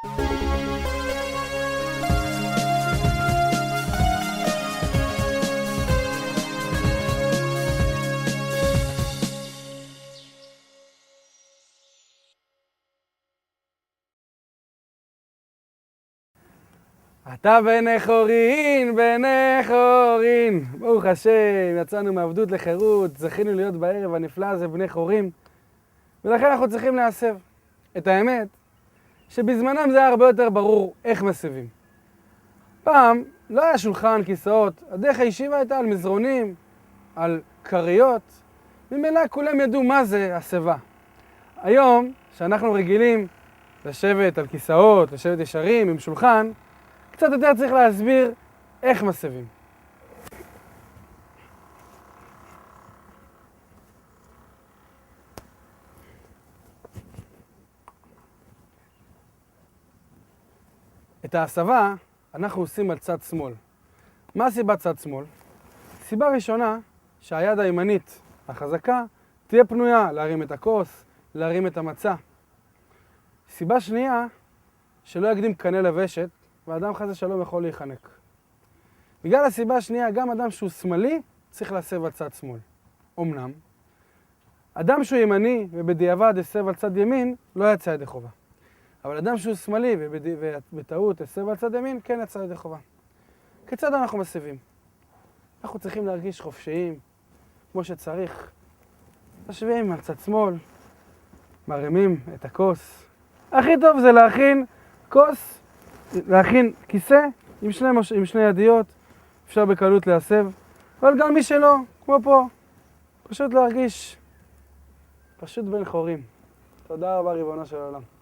אתה בני חורין, בני חורין. ברוך השם, יצאנו מעבדות לחירות, זכינו להיות בערב הנפלא הזה בני חורים. ולכן אנחנו צריכים להסב. את האמת, שבזמנם זה היה הרבה יותר ברור איך מסבים. פעם לא היה שולחן, כיסאות, הדרך הישיבה הייתה על מזרונים, על קריות. ממילא כולם ידעו מה זה הסבה. היום, שאנחנו רגילים לשבת על כיסאות, לשבת ישרים עם שולחן, קצת יותר צריך להסביר איך מסבים. את ההסבה אנחנו עושים על צד שמאל. מה הסיבה צד שמאל? סיבה ראשונה, שהיד הימנית החזקה תהיה פנויה להרים את הכוס, להרים את המצה. סיבה שנייה, שלא יקדים קנה לבשת, ואדם חס ושלום יכול להיחנק. בגלל הסיבה השנייה, גם אדם שהוא שמאלי צריך להסב על צד שמאל. אמנם, אדם שהוא ימני ובדיעבד הסב על צד ימין, לא יצא ידי חובה. אבל אדם שהוא שמאלי ובטעות הסב על צד ימין, כן יצא ידי חובה. כיצד אנחנו מסבים? אנחנו צריכים להרגיש חופשיים, כמו שצריך. משווים על צד שמאל, מרימים את הכוס. הכי טוב זה להכין כוס, להכין כיסא עם שני ידיות, אפשר בקלות להסב, אבל גם מי שלא, כמו פה, פשוט להרגיש, פשוט בן חורים. תודה רבה ריבונו של העולם.